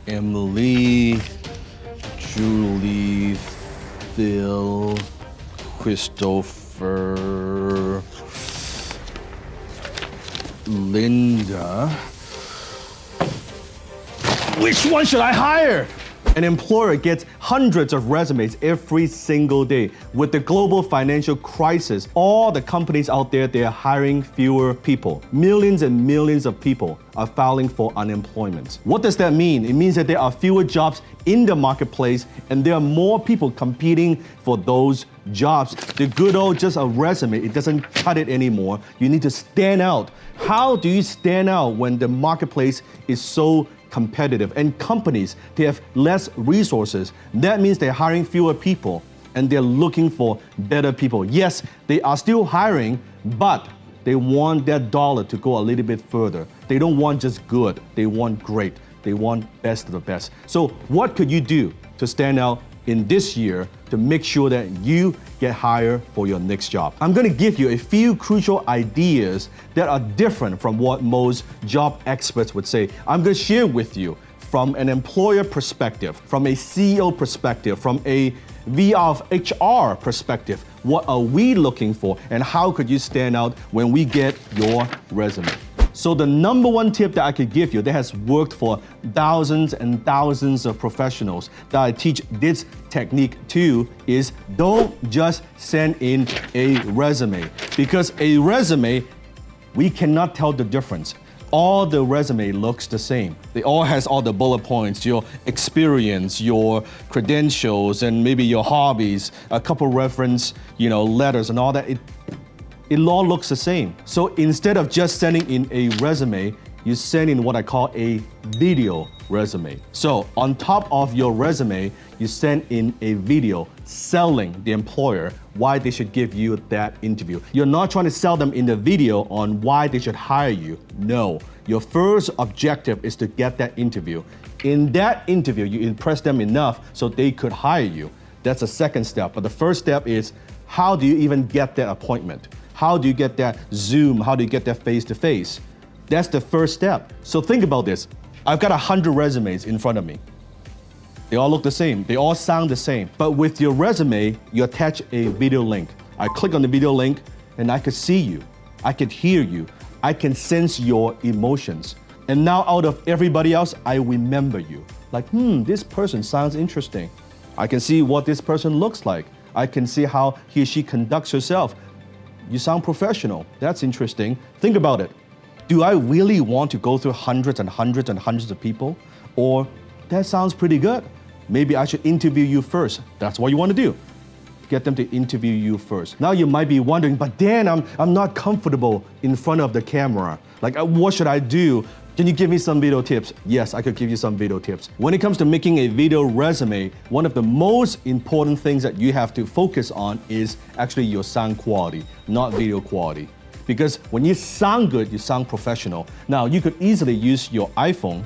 Emily, Julie, Phil, Christopher, Linda. Which one should I hire? An employer gets hundreds of resumes every single day. With the global financial crisis, all the companies out there, they're hiring fewer people. Millions and millions of people are filing for unemployment. What does that mean? It means that there are fewer jobs in the marketplace and there are more people competing for those jobs. The good old just a resume, it doesn't cut it anymore. You need to stand out. How do you stand out when the marketplace is so competitive and companies, they have less resources? That means they're hiring fewer people and they're looking for better people. Yes, they are still hiring, but they want that dollar to go a little bit further. They don't want just good, they want great. They want best of the best. So what could you do to stand out in this year to make sure that you get hired for your next job? I'm gonna give you a few crucial ideas that are different from what most job experts would say. I'm gonna share with you from an employer perspective, from a CEO perspective, from a VP of HR perspective, what are we looking for and how could you stand out when we get your resume? So the number one tip that I could give you that has worked for thousands and thousands of professionals that I teach this technique to is don't just send in a resume, because a resume, we cannot tell the difference. All the resume looks the same. They all has all the bullet points, your experience, your credentials, and maybe your hobbies, a couple reference, letters and all that. It all looks the same. So instead of just sending in a resume, you send in what I call a video resume. So on top of your resume, you send in a video selling the employer why they should give you that interview. You're not trying to sell them in the video on why they should hire you. No, your first objective is to get that interview. In that interview, you impress them enough so they could hire you. That's the second step. But the first step is, how do you even get that appointment? How do you get that Zoom? How do you get that face-to-face? That's the first step. So think about this. I've got 100 resumes in front of me. They all look the same. They all sound the same. But with your resume, you attach a video link. I click on the video link and I could see you. I could hear you. I can sense your emotions. And now out of everybody else, I remember you. Like, this person sounds interesting. I can see what this person looks like. I can see how he or she conducts herself. You sound professional. That's interesting. Think about it. Do I really want to go through hundreds and hundreds and hundreds of people? Or that sounds pretty good. Maybe I should interview you first. That's what you want to do. Get them to interview you first. Now you might be wondering, but Dan, I'm not comfortable in front of the camera. Like, what should I do? Can you give me some video tips? Yes, I could give you some video tips. When it comes to making a video resume, one of the most important things that you have to focus on is actually your sound quality, not video quality. Because when you sound good, you sound professional. Now, you could easily use your iPhone,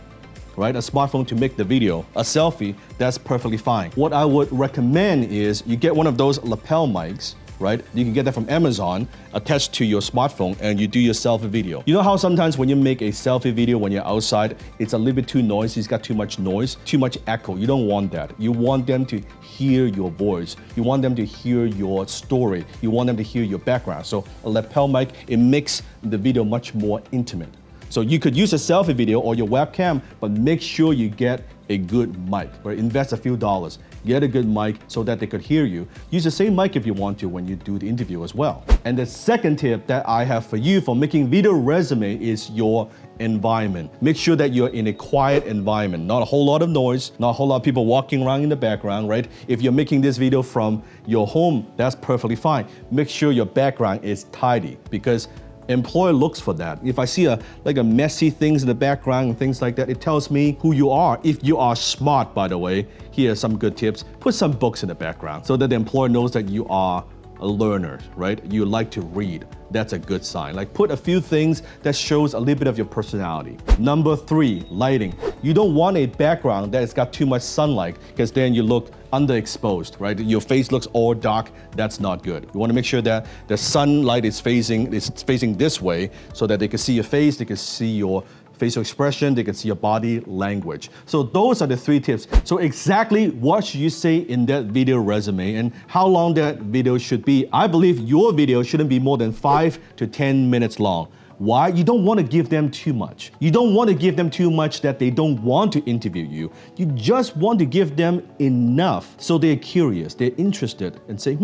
right, a smartphone to make the video, a selfie, that's perfectly fine. What I would recommend is you get one of those lapel mics, right? You can get that from Amazon, attached to your smartphone, and you do your selfie video. You know how sometimes when you make a selfie video when you're outside, it's a little bit too noisy, it's got too much noise, too much echo. You don't want that. You want them to hear your voice. You want them to hear your story. You want them to hear your background. So a lapel mic, it makes the video much more intimate. So you could use a selfie video or your webcam, but make sure you get a good mic, or invest a few dollars. Get a good mic so that they could hear you. Use the same mic if you want to when you do the interview as well. And the second tip that I have for you for making video resume is your environment. Make sure that you're in a quiet environment, not a whole lot of noise, not a whole lot of people walking around in the background, right? If you're making this video from your home, that's perfectly fine. Make sure your background is tidy, because employer looks for that. If I see a messy things in the background and things like that, it tells me who you are. If you are smart, by the way, here are some good tips. Put some books in the background so that the employer knows that you are a learner, right? You like to read. That's a good sign. Like, put a few things that shows a little bit of your personality. Number 3, lighting. You don't want a background that has got too much sunlight, because then you look underexposed, right? Your face looks all dark. That's not good. You want to make sure that the sunlight is facing this way so that they can see your face, they can see your facial expression, they can see your body language. So those are the 3 tips. So exactly what should you say in that video resume and how long that video should be? I believe your video shouldn't be more than 5 to 10 minutes long. Why? You don't want to give them too much. You don't want to give them too much that they don't want to interview you. You just want to give them enough so they're curious, they're interested, and say,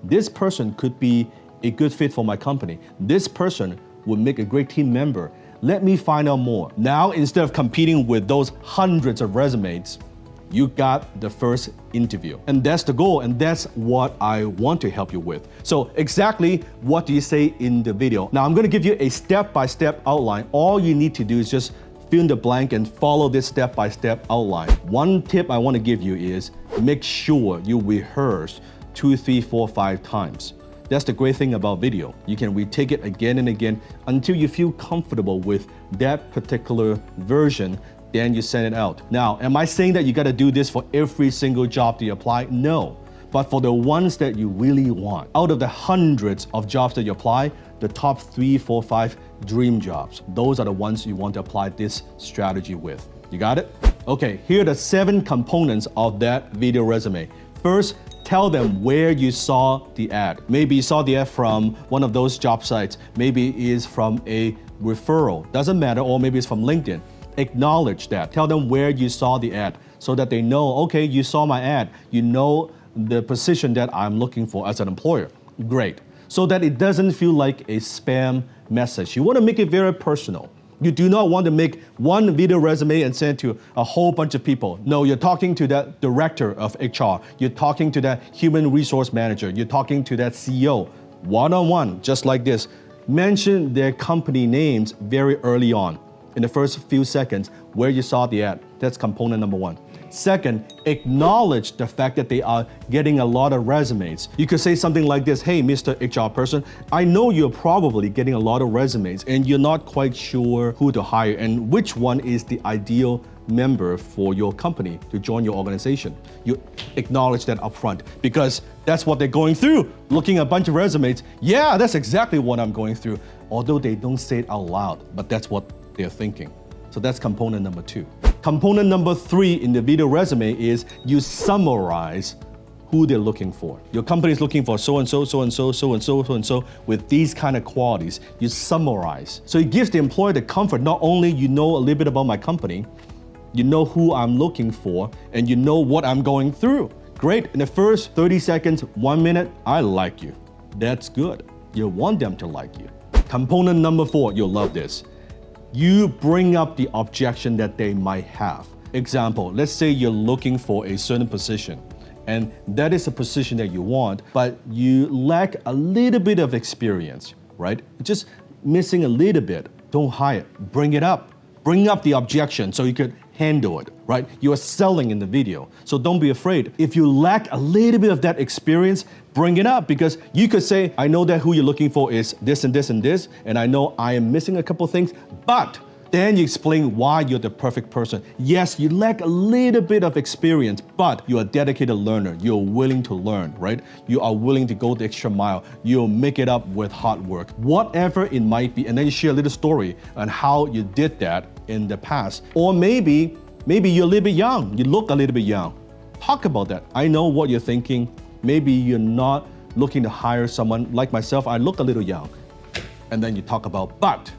this person could be a good fit for my company. This person would make a great team member. Let me find out more. Now, instead of competing with those hundreds of resumes, you got the first interview. And that's the goal, and that's what I want to help you with. So exactly what do you say in the video? Now I'm gonna give you a step-by-step outline. All you need to do is just fill in the blank and follow this step-by-step outline. One tip I wanna give you is make sure you rehearse 2, 3, 4, 5 times. That's the great thing about video. You can retake it again and again until you feel comfortable with that particular version, then you send it out. Now, am I saying that you gotta do this for every single job that you apply? No. But for the ones that you really want, out of the hundreds of jobs that you apply, the top 3, 4, 5 dream jobs, those are the ones you want to apply this strategy with. You got it? Okay, here are the 7 components of that video resume. First, tell them where you saw the ad. Maybe you saw the ad from one of those job sites. Maybe it is from a referral. Doesn't matter, or maybe it's from LinkedIn. Acknowledge that. Tell them where you saw the ad so that they know, okay, you saw my ad. You know the position that I'm looking for as an employer. Great. So that it doesn't feel like a spam message. You want to make it very personal. You do not want to make one video resume and send it to a whole bunch of people. No, you're talking to that director of HR. You're talking to that human resource manager. You're talking to that CEO. One-on-one, just like this. Mention their company names very early on, in the first few seconds, where you saw the ad. That's component number 1. Second, acknowledge the fact that they are getting a lot of resumes. You could say something like this, hey, Mr. HR person, I know you're probably getting a lot of resumes and you're not quite sure who to hire and which one is the ideal member for your company to join your organization. You acknowledge that up front because that's what they're going through, looking at a bunch of resumes. Yeah, that's exactly what I'm going through. Although they don't say it out loud, but that's what they're thinking. So that's component number 2. Component number 3 in the video resume is you summarize who they're looking for. Your company is looking for so-and-so, so-and-so, so-and-so, so-and-so with these kind of qualities. You summarize. So it gives the employer the comfort, not only you know a little bit about my company, you know who I'm looking for, and you know what I'm going through. Great, in the first 30 seconds, 1 minute, I like you. That's good. You want them to like you. Component number 4, you'll love this. You bring up the objection that they might have. Example, let's say you're looking for a certain position and that is a position that you want, but you lack a little bit of experience, right? Just missing a little bit. Don't hire it. Bring it up. Bring up the objection so you could handle it, right? You are selling in the video, so don't be afraid. If you lack a little bit of that experience, bring it up because you could say, I know that who you're looking for is this and this and this, and I know I am missing a couple things, but then you explain why you're the perfect person. Yes, you lack a little bit of experience, but you're a dedicated learner. You're willing to learn, right? You are willing to go the extra mile. You'll make it up with hard work, whatever it might be. And then you share a little story on how you did that in the past. Or maybe you're a little bit young. You look a little bit young. Talk about that. I know what you're thinking. Maybe you're not looking to hire someone like myself. I look a little young. And then you talk about, but.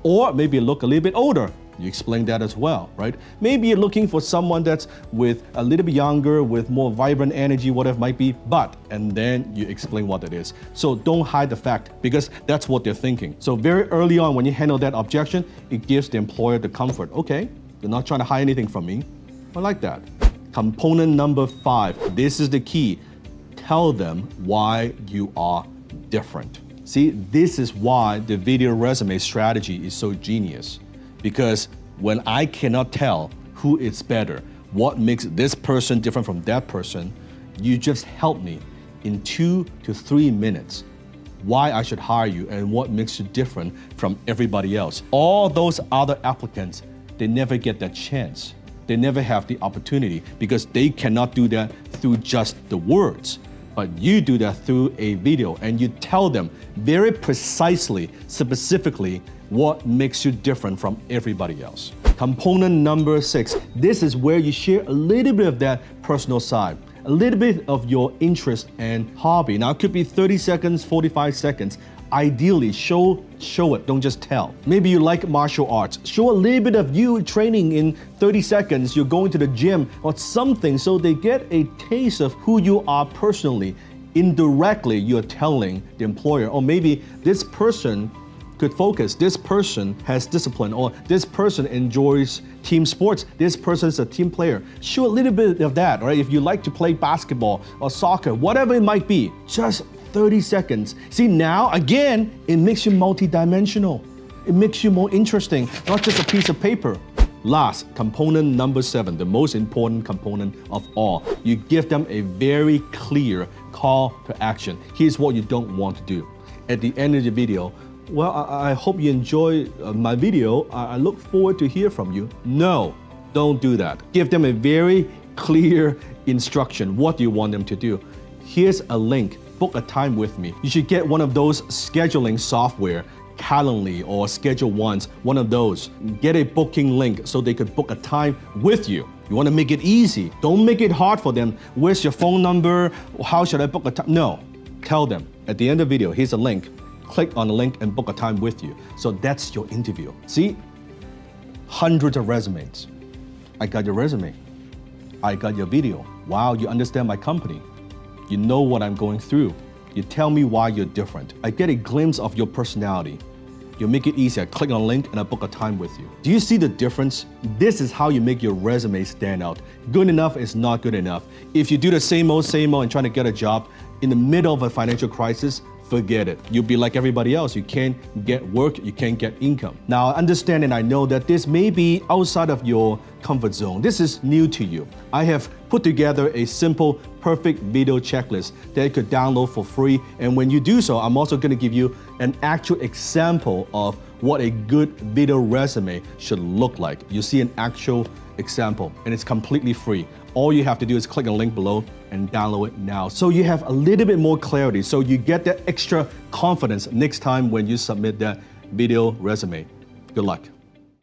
Or maybe you look a little bit older. You explain that as well, right? Maybe you're looking for someone that's with a little bit younger, with more vibrant energy, whatever it might be, but, and then you explain what it is. So don't hide the fact because that's what they're thinking. So very early on when you handle that objection, it gives the employer the comfort. Okay, you're not trying to hide anything from me. I like that. Component number 5, this is the key. Tell them why you are different. See, this is why the video resume strategy is so genius. Because when I cannot tell who is better, what makes this person different from that person, you just help me in 2 to 3 minutes why I should hire you and what makes you different from everybody else. All those other applicants, they never get that chance. They never have the opportunity because they cannot do that through just the words. But you do that through a video and you tell them very precisely, specifically What makes you different from everybody else? Component number 6. This is where you share a little bit of that personal side, a little bit of your interest and hobby. Now, it could be 30 seconds, 45 seconds. Ideally, show it, don't just tell. Maybe you like martial arts. Show a little bit of you training in 30 seconds. You're going to the gym or something, so they get a taste of who you are personally. Indirectly, you're telling the employer, or maybe this person could focus, this person has discipline, or this person enjoys team sports, this person is a team player. Show a little bit of that, right? If you like to play basketball or soccer, whatever it might be, just 30 seconds. See, now, again, it makes you multidimensional. It makes you more interesting, not just a piece of paper. Last, component number 7, the most important component of all. You give them a very clear call to action. Here's what you don't want to do. At the end of the video, well, I hope you enjoy my video. I look forward to hear from you. No, don't do that. Give them a very clear instruction. What do you want them to do? Here's a link. Book a time with me. You should get one of those scheduling software, Calendly or Schedule Once, one of those. Get a booking link so they could book a time with you. You want to make it easy. Don't make it hard for them. Where's your phone number? How should I book a time? No, tell them. At the end of the video, here's a link. Click on the link and book a time with you. So that's your interview. See? Hundreds of resumes. I got your resume. I got your video. Wow, you understand my company. You know what I'm going through. You tell me why you're different. I get a glimpse of your personality. You make it easier. Click on a link and I book a time with you. Do you see the difference? This is how you make your resume stand out. Good enough is not good enough. If you do the same old and trying to get a job in the middle of a financial crisis, forget it. You'll be like everybody else. You can't get work, you can't get income. Now, I understand and I know that this may be outside of your comfort zone. This is new to you. I have put together a simple, perfect video checklist that you could download for free. And when you do so, I'm also going to give you an actual example of what a good video resume should look like. You see an actual example, and it's completely free. All you have to do is click on the link below and download it now. So you have a little bit more clarity, so you get that extra confidence next time when you submit that video resume. Good luck.